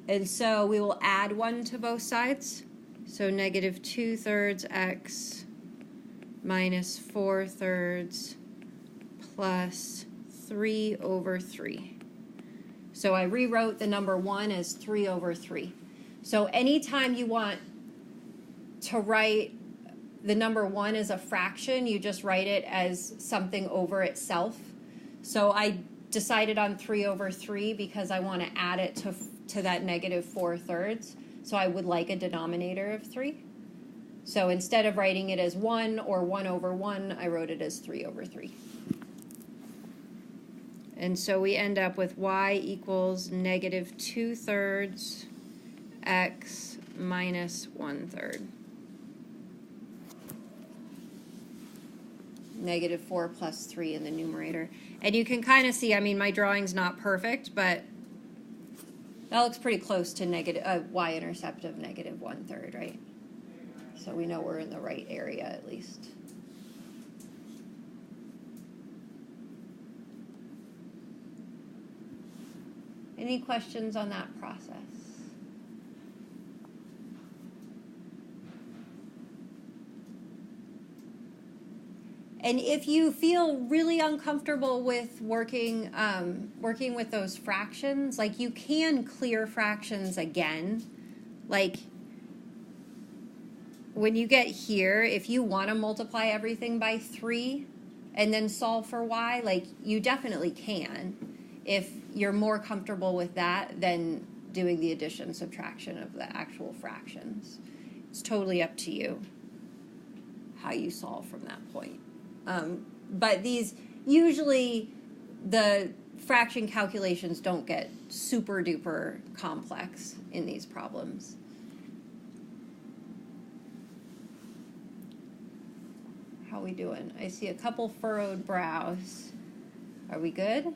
And so we will add 1 to both sides. So negative 2/3 x minus 4/3 plus 3/3. So I rewrote the number 1 as 3/3. So anytime you want to write the number 1 as a fraction, you just write it as something over itself. So I decided on 3/3 because I want to add it to that negative 4/3. So I would like a denominator of 3. So instead of writing it as 1 or 1/1, I wrote it as 3/3. And so we end up with y equals negative 2/3 x minus 1/3. Negative 4 plus 3 in the numerator. And you can kind of see, I mean, my drawing's not perfect, but that looks pretty close to negative y-intercept of negative 1/3, right? So we know we're in the right area at least. Any questions on that process? And if you feel really uncomfortable with working with those fractions, like you can clear fractions again. Like when you get here, if you want to multiply everything by 3 and then solve for y, like you definitely can. If you're more comfortable with that than doing the addition subtraction of the actual fractions. It's totally up to you how you solve from that point. But these, usually the fraction calculations don't get super duper complex in these problems. How we doing? I see a couple furrowed brows. Are we good?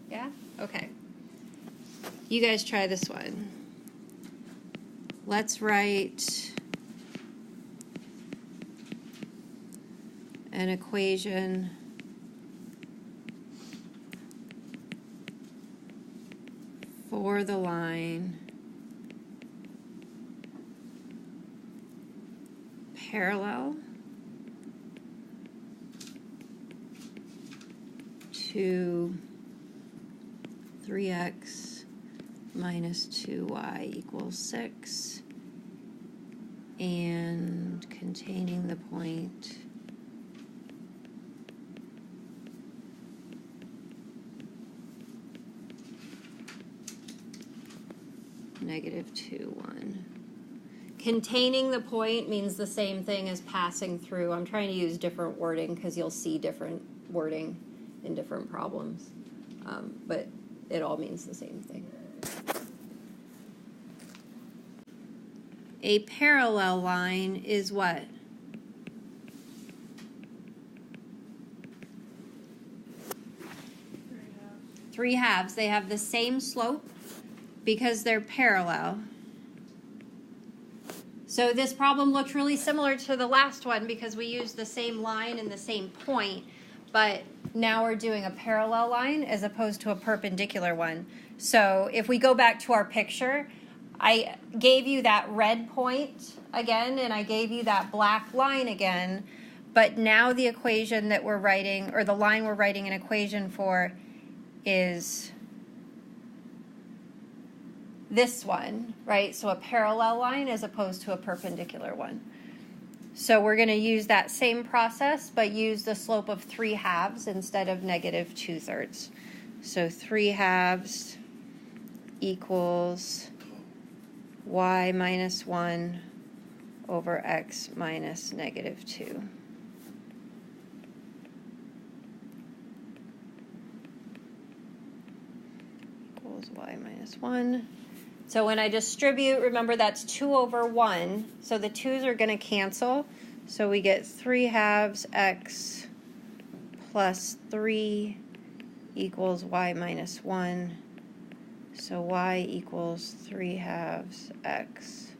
Yeah? Okay. You guys try this one. Let's write an equation for the line parallel to 3x minus 2y equals 6 and containing the point negative 2, 1. Containing the point means the same thing as passing through. I'm trying to use different wording because you'll see different wording in different problems. But it all means the same thing. A parallel line is what? Three halves. They have the same slope because they're parallel. So this problem looks really similar to the last one because we used the same line and the same point, but now we're doing a parallel line as opposed to a perpendicular one. So if we go back to our picture, I gave you that red point again, and I gave you that black line again, but now the equation that we're writing, or the line we're writing an equation for, is this one, right? So a parallel line as opposed to a perpendicular one. So we're going to use that same process, but use the slope of 3 halves instead of negative 2/3. So 3 halves equals y minus 1 over x minus negative 2. Equals y minus 1. So when I distribute, remember that's 2/1, so the 2's are going to cancel. So we get 3/2 x plus 3 equals y minus 1. So y equals 3/2 x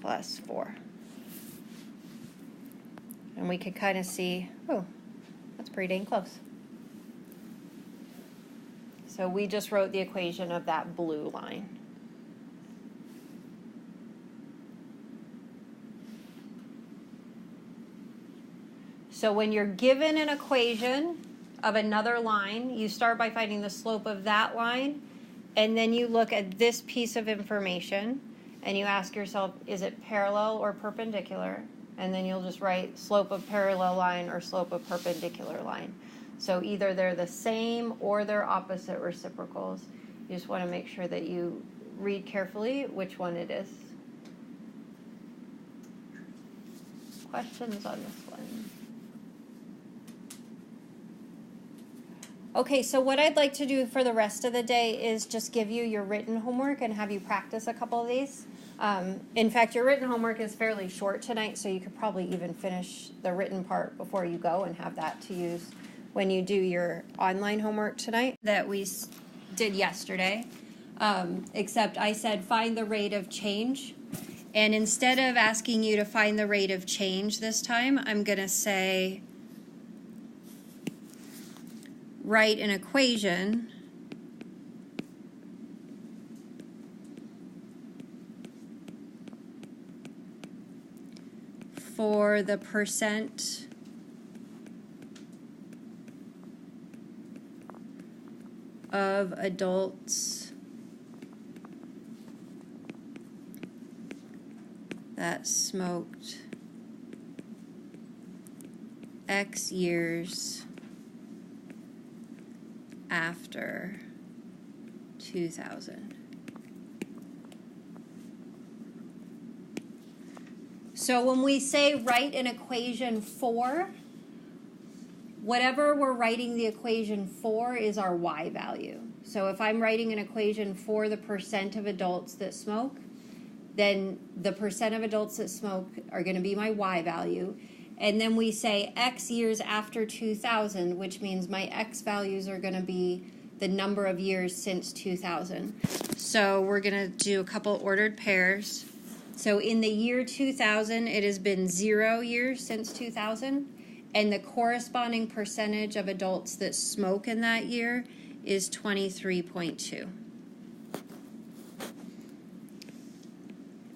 plus 4. And we can kind of see, oh, that's pretty dang close. So we just wrote the equation of that blue line. So when you're given an equation of another line, you start by finding the slope of that line, and then you look at this piece of information, and you ask yourself, is it parallel or perpendicular? And then you'll just write slope of parallel line or slope of perpendicular line. So either they're the same or they're opposite reciprocals. You just want to make sure that you read carefully which one it is. Questions on this one? Okay, so what I'd like to do for the rest of the day is just give you your written homework and have you practice a couple of these. In fact, your written homework is fairly short tonight, so you could probably even finish the written part before you go and have that to use when you do your online homework tonight that we did yesterday. Except I said find the rate of change. And instead of asking you to find the rate of change this time, I'm going to say write an equation for the percent of adults that smoked X years after 2000. So when we say write an equation for, whatever we're writing the equation for is our y value. So if I'm writing an equation for the percent of adults that smoke, then the percent of adults that smoke are going to be my y value. And then we say X years after 2000, which means my X values are going to be the number of years since 2000. So we're going to do a couple ordered pairs. So in the year 2000, it has been 0 years since 2000. And the corresponding percentage of adults that smoke in that year is 23.2.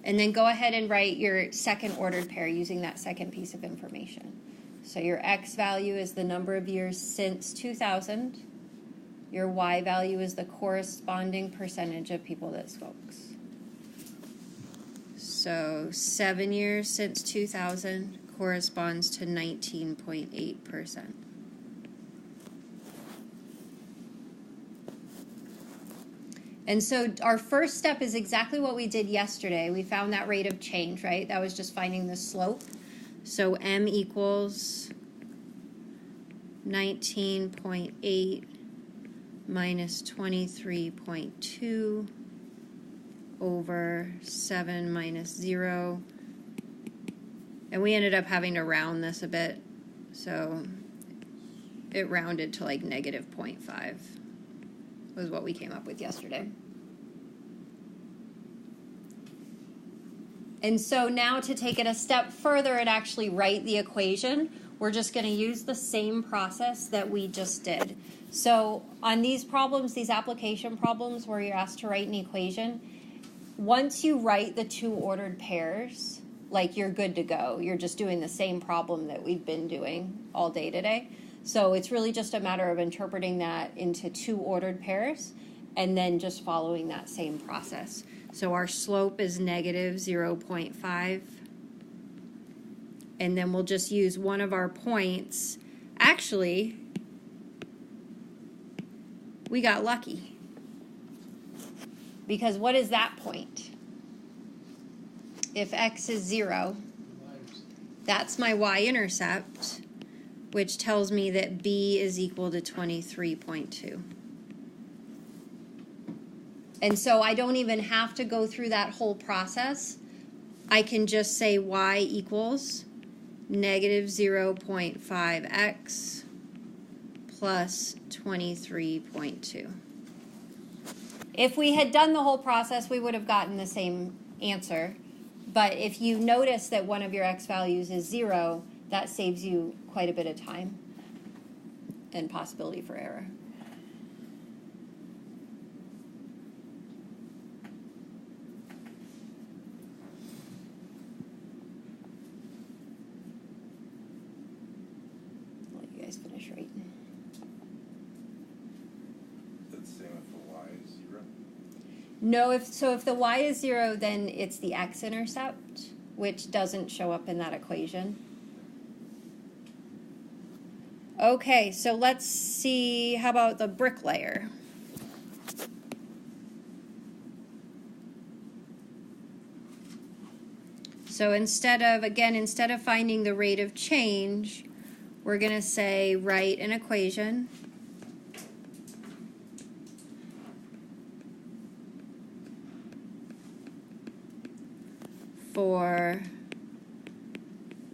And then go ahead and write your second ordered pair using that second piece of information. So your X value is the number of years since 2000. Your Y value is the corresponding percentage of people that smokes. So 7 years since 2000 corresponds to 19.8%. And so our first step is exactly what we did yesterday. We found that rate of change, right? That was just finding the slope. So M equals 19.8 minus 23.2 over 7 minus 0. And we ended up having to round this a bit. So it rounded to like negative 0.5 was what we came up with yesterday. And so now to take it a step further and actually write the equation, we're just going to use the same process that we just did. So on these problems, these application problems where you're asked to write an equation, once you write the two ordered pairs, like you're good to go. You're just doing the same problem that we've been doing all day today. So it's really just a matter of interpreting that into two ordered pairs and then just following that same process. So our slope is negative 0.5. And then we'll just use one of our points. Actually, we got lucky. Because what is that point? If x is 0, that's my y-intercept, which tells me that b is equal to 23.2. And so I don't even have to go through that whole process. I can just say y equals, negative 0.5x plus 23.2. If we had done the whole process, we would have gotten the same answer. But if you notice that one of your x values is 0, that saves you quite a bit of time and possibility for error. I'll let you guys finish writing.
That's the same if the y is 0.
No, if the y is 0, then it's the x-intercept, which doesn't show up in that equation. Okay, so let's see, how about the bricklayer? So instead of finding the rate of change, we're going to say write an equation for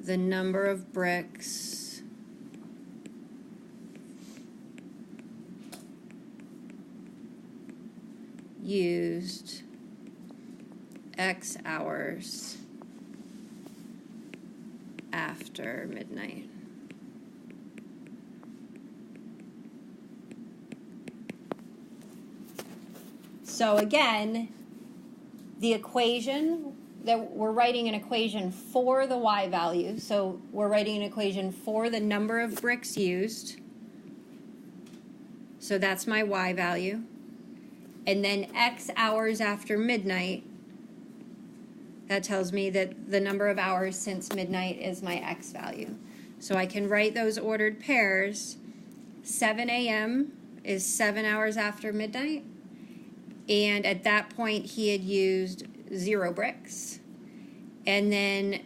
the number of bricks used X hours after midnight. So again, the equation that we're writing an equation for the y value. So we're writing an equation for the number of bricks used. So that's my y value. And then X hours after midnight, that tells me that the number of hours since midnight is my X value. So I can write those ordered pairs. 7 a.m. is 7 hours after midnight. And at that point, he had used 0 bricks. And then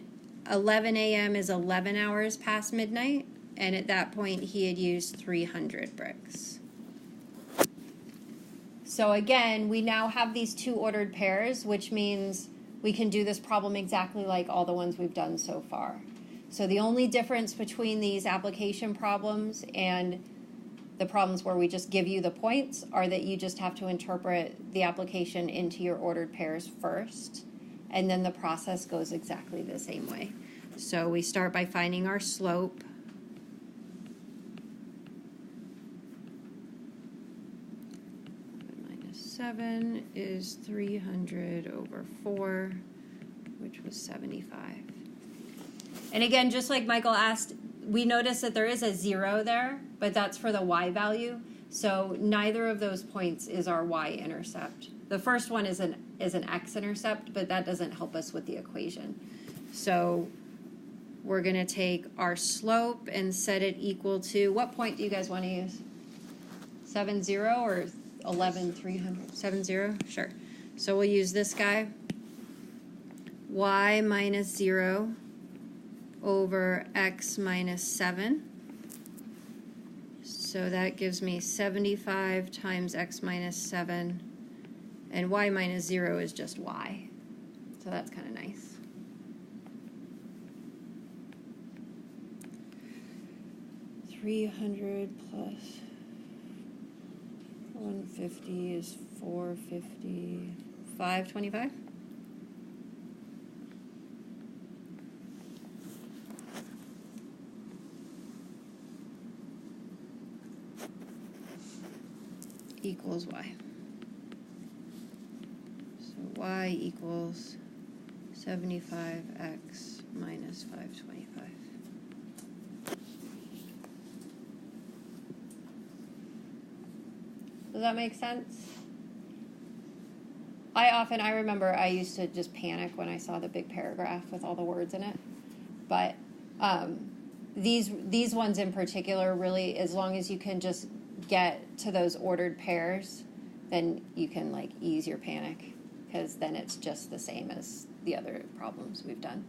11 a.m. is 11 hours past midnight. And at that point, he had used 300 bricks. So again, we now have these 2 ordered pairs, which means we can do this problem exactly like all the ones we've done so far. So the only difference between these application problems and the problems where we just give you the points are that you just have to interpret the application into your ordered pairs first, and then the process goes exactly the same way. So we start by finding our slope. Minus 7 is 300 over 4, which was 75. And again, just like Michael asked, we notice that there is a 0 there, but that's for the y value. So neither of those points is our y-intercept. The first one is an x-intercept, but that doesn't help us with the equation. So we're going to take our slope and set it equal to, what point do you guys want to use? 70 or 11,300? 70? Sure. So we'll use this guy. Y minus 0 over x minus 7. So that gives me 75 times x minus 7. And y minus 0 is just y. So that's kind of nice. $300 plus 150 is 450. 525? Equals y. So y equals 75x minus 525. Does that make sense? I remember I used to just panic when I saw the big paragraph with all the words in it. But these ones in particular, really, as long as you can just get to those ordered pairs, then you can like ease your panic, because then it's just the same as the other problems we've done.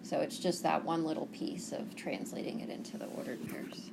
So it's just that one little piece of translating it into the ordered pairs.